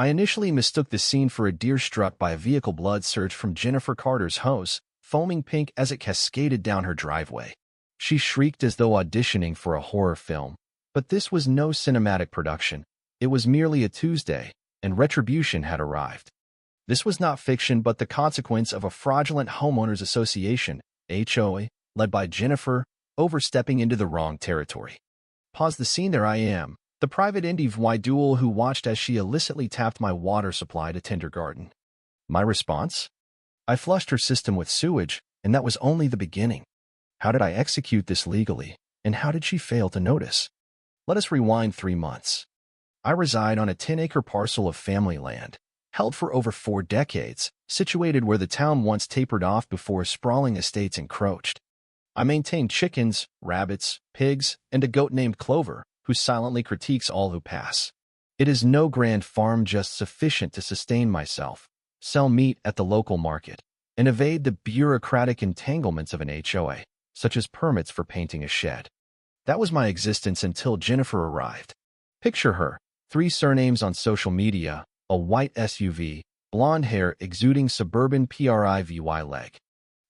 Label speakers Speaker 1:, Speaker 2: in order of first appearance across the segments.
Speaker 1: I initially mistook the scene for a deer struck by a vehicle. Blood surged from Jennifer Carter's hose, foaming pink as it cascaded down her driveway. She shrieked as though auditioning for a horror film. But this was no cinematic production. It was merely a Tuesday, and retribution had arrived. This was not fiction but the consequence of a fraudulent homeowners association, HOA, led by Jennifer, overstepping into the wrong territory. Pause the scene. There I am, the private individual who watched as she illicitly tapped my water supply to kindergarten. My response? I flushed her system with sewage, and that was only the beginning. How did I execute this legally, and how did she fail to notice? Let us rewind 3 months. I reside on a 10-acre parcel of family land, held for over 4 decades, situated where the town once tapered off before sprawling estates encroached. I maintain chickens, rabbits, pigs, and a goat named Clover, who silently critiques all who pass. It is no grand farm, just sufficient to sustain myself, sell meat at the local market, and evade the bureaucratic entanglements of an HOA, such as permits for painting a shed. That was my existence until Jennifer arrived. Picture her, 3 surnames on social media, a white SUV, blonde hair exuding suburban privy leg.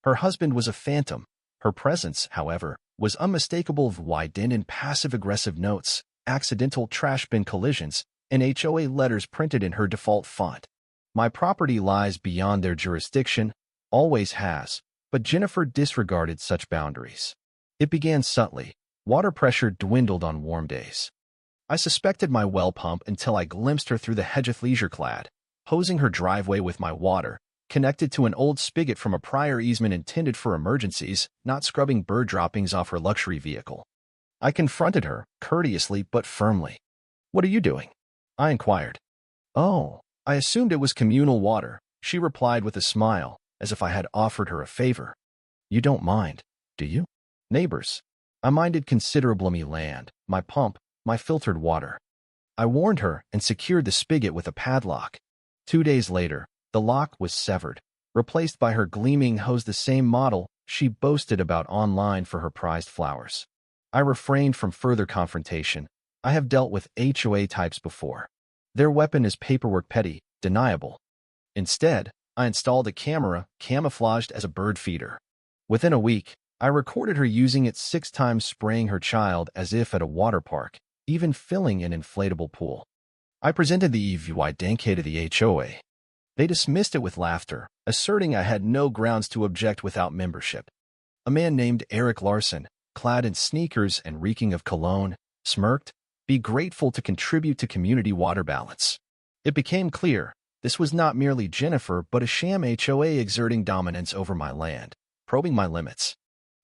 Speaker 1: Her husband was a phantom. Her presence, however, was unmistakable. Widened in passive-aggressive notes, accidental trash bin collisions, and HOA letters printed in her default font. My property lies beyond their jurisdiction, always has, but Jennifer disregarded such boundaries. It began subtly. Water pressure dwindled on warm days. I suspected my well pump until I glimpsed her through the hedge leisure-clad, hosing her driveway with my water, connected to an old spigot from a prior easement intended for emergencies, not scrubbing bird droppings off her luxury vehicle. I confronted her, courteously but firmly. "What are you doing?" I inquired. "Oh, I assumed it was communal water," she replied with a smile, as if I had offered her a favor. "You don't mind, do you?" "Neighbors." I minded considerably. Land, my pump, my filtered water. I warned her and secured the spigot with a padlock. 2 days later, the lock was severed, replaced by her gleaming hose, the same model she boasted about online for her prized flowers. I refrained from further confrontation. I have dealt with HOA types before. Their weapon is paperwork, petty, deniable. Instead, I installed a camera camouflaged as a bird feeder. Within a week, I recorded her using it 6 times, spraying her child as if at a water park, even filling an inflatable pool. I presented the evidence to the HOA. They dismissed it with laughter, asserting I had no grounds to object without membership. A man named Eric Larson, clad in sneakers and reeking of cologne, smirked, "Be grateful to contribute to community water balance." It became clear this was not merely Jennifer but a sham HOA exerting dominance over my land, probing my limits.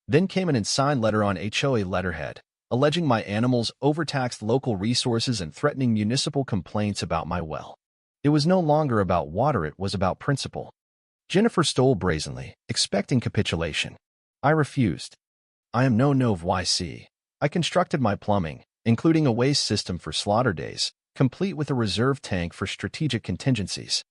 Speaker 1: Then came an unsigned letter on HOA letterhead, alleging my animals overtaxed local resources and threatening municipal complaints about my well. It was no longer about water, it was about principle. Jennifer stole brazenly, expecting capitulation. I refused. I am no novice. I constructed my plumbing, including a waste system for slaughter days, complete with a reserve tank for strategic contingencies.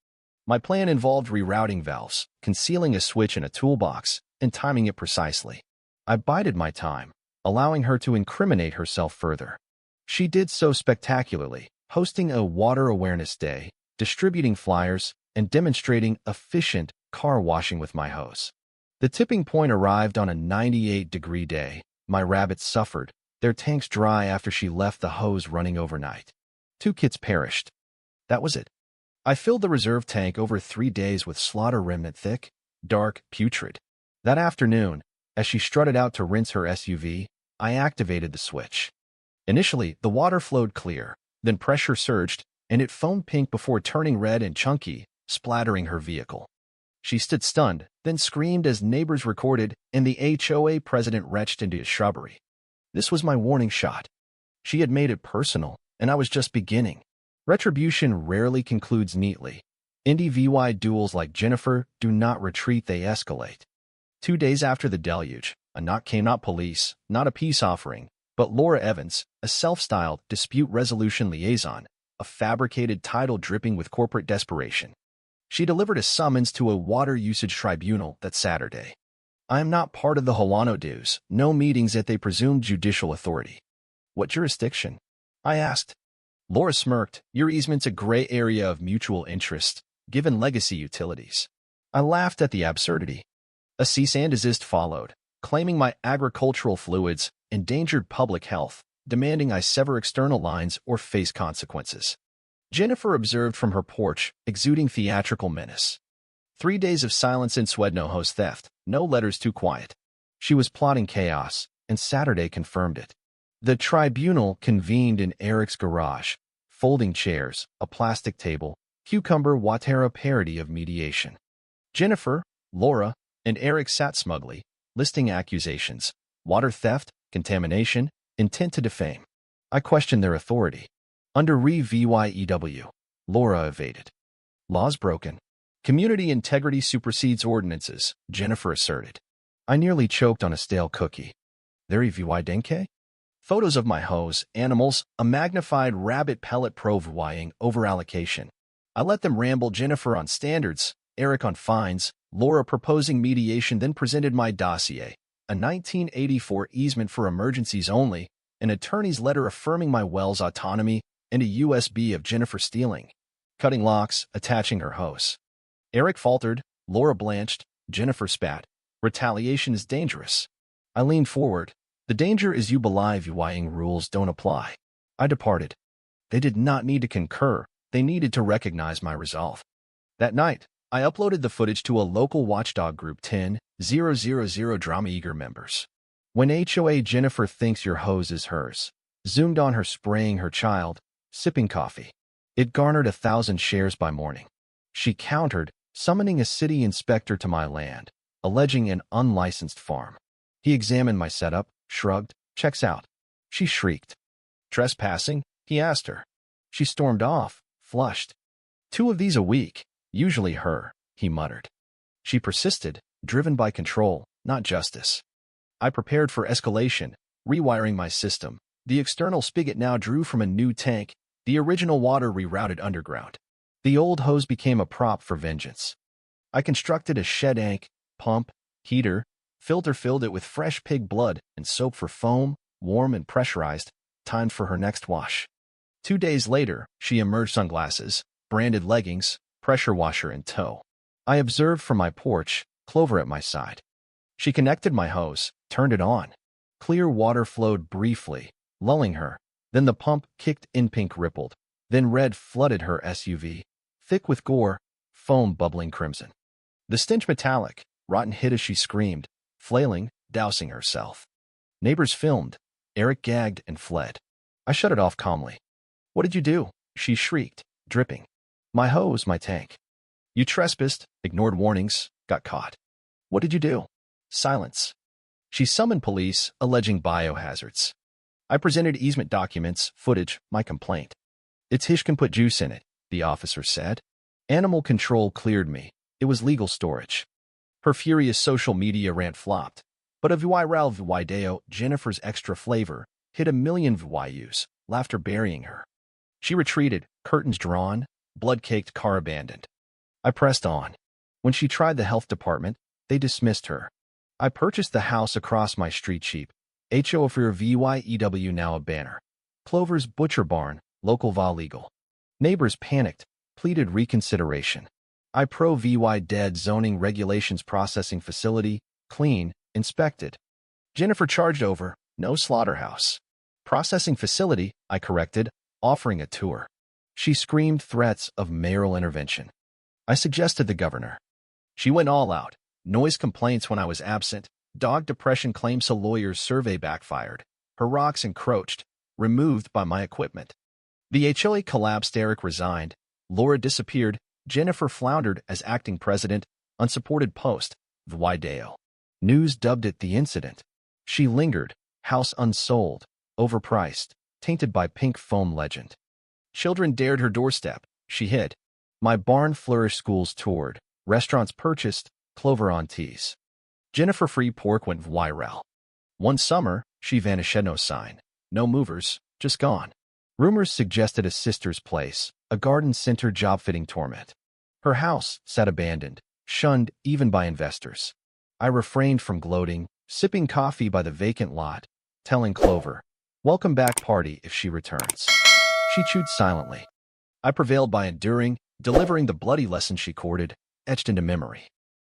Speaker 1: My plan involved rerouting valves, concealing a switch in a toolbox, and timing it precisely. I bided my time, allowing her to incriminate herself further. She did so spectacularly, hosting a water awareness day, distributing flyers, and demonstrating efficient car washing with my hose. The tipping point arrived on a 98-degree day. My rabbits suffered, their tanks dry after she left the hose running overnight. 2 kids perished. That was it. I filled the reserve tank over 3 days with slaughter remnant, thick, dark, putrid. That afternoon, as she strutted out to rinse her SUV, I activated the switch. Initially, the water flowed clear, then pressure surged, and it foamed pink before turning red and chunky, splattering her vehicle. She stood stunned, then screamed as neighbors recorded, and the HOA president retched into his shrubbery. This was my warning shot. She had made it personal, and I was just beginning. Retribution rarely concludes neatly. Individuals like Jennifer do not retreat, they escalate. 2 days after the deluge, a knock came, not police, not a peace offering, but Laura Evans, a self-styled dispute resolution liaison, a fabricated title dripping with corporate desperation. She delivered a summons to a water usage tribunal that Saturday. I am not part of the HOA dues, no meetings at the presumed judicial authority. What jurisdiction? I asked. Laura smirked. Your easement's a gray area of mutual interest, given legacy utilities. I laughed at the absurdity. A cease and desist followed, claiming my agricultural fluids endangered public health, demanding I sever external lines or face consequences. Jennifer observed from her porch, exuding theatrical menace. 3 days of silence in Swedno host theft, no letters too quiet. She was plotting chaos, and Saturday confirmed it. The tribunal convened in Eric's garage, folding chairs, a plastic table, cucumber Watera parody of mediation. Jennifer, Laura, and Eric sat smugly, listing accusations: water theft, contamination, intent to defame. I questioned their authority. Under Re VYEW, Laura evaded. Laws broken. Community integrity supersedes ordinances, Jennifer asserted. I nearly choked on a stale cookie. Very VY denke? Photos of my hose, animals, a magnified rabbit pellet pro-VYing over allocation. I let them ramble, Jennifer on standards, Eric on fines, Laura proposing mediation, then presented my dossier, a 1984 easement for emergencies only, an attorney's letter affirming my well's autonomy, and a USB of Jennifer stealing, cutting locks, attaching her hose. Eric faltered, Laura blanched, Jennifer spat. Retaliation is dangerous. I leaned forward. The danger is you belie VYing rules don't apply. I departed. They did not need to concur. They needed to recognize my resolve. That night, I uploaded the footage to a local watchdog group 10,000 drama-eager members. When HOA Jennifer thinks your hose is hers, zoomed on her spraying her child, sipping coffee. It garnered 1,000 shares by morning. She countered, summoning a city inspector to my land, alleging an unlicensed farm. He examined my setup, shrugged, checks out. She shrieked. Trespassing? He asked her. She stormed off, flushed. 2 of these a week, usually her, he muttered. She persisted, driven by control, not justice. I prepared for escalation, rewiring my system. The external spigot now drew from a new tank, the original water rerouted underground. The old hose became a prop for vengeance. I constructed a shed tank, pump, heater, filter, filled it with fresh pig blood and soap for foam, warm and pressurized, timed for her next wash. 2 days later, she emerged, sunglasses, branded leggings, pressure washer in tow. I observed from my porch, Clover at my side. She connected my hose, turned it on. Clear water flowed briefly, lulling her. Then the pump kicked in, pink rippled. Then red flooded her SUV, thick with gore, foam bubbling crimson. The stench metallic, rotten hit as she screamed, flailing, dousing herself. Neighbors filmed. Eric gagged and fled. I shut it off calmly. What did you do? She shrieked, dripping. My hose, my tank. You trespassed, ignored warnings, got caught. What did you do? Silence. She summoned police, alleging biohazards. I presented easement documents, footage, my complaint. It's Hishkin put juice in it, the officer said. Animal control cleared me. It was legal storage. Her furious social media rant flopped. But a viral video, Jennifer's extra flavor, hit 1 million views, laughter burying her. She retreated, curtains drawn, blood-caked car abandoned. I pressed on. When she tried the health department, they dismissed her. I purchased the house across my street cheap. HOA for VYEW, now a banner. Clover's Butcher Barn, local va legal. Neighbors panicked, pleaded reconsideration. I pro VY dead zoning regulations, processing facility, clean, inspected. Jennifer charged over, no slaughterhouse. Processing facility, I corrected, offering a tour. She screamed threats of mayoral intervention. I suggested the governor. She went all out. Noise complaints when I was absent. Dog depression claims, a lawyer's survey backfired. Her rocks encroached, removed by my equipment. The HOA collapsed. Eric resigned. Laura disappeared. Jennifer floundered as acting president. Unsupported post. Video. News dubbed it the incident. She lingered. House unsold. Overpriced. Tainted by pink foam legend. Children dared her doorstep. She hid. My barn flourished. Schools toured. Restaurants purchased. Clover on teas. Jennifer free pork went viral. One summer, she vanished. No sign. No movers. Just gone. Rumors suggested a sister's place, a garden center, job fitting torment. Her house sat abandoned, shunned even by investors. I refrained from gloating, sipping coffee by the vacant lot, telling Clover, welcome back party if she returns. She chewed silently. I prevailed by enduring, delivering the bloody lesson she courted, etched into memory.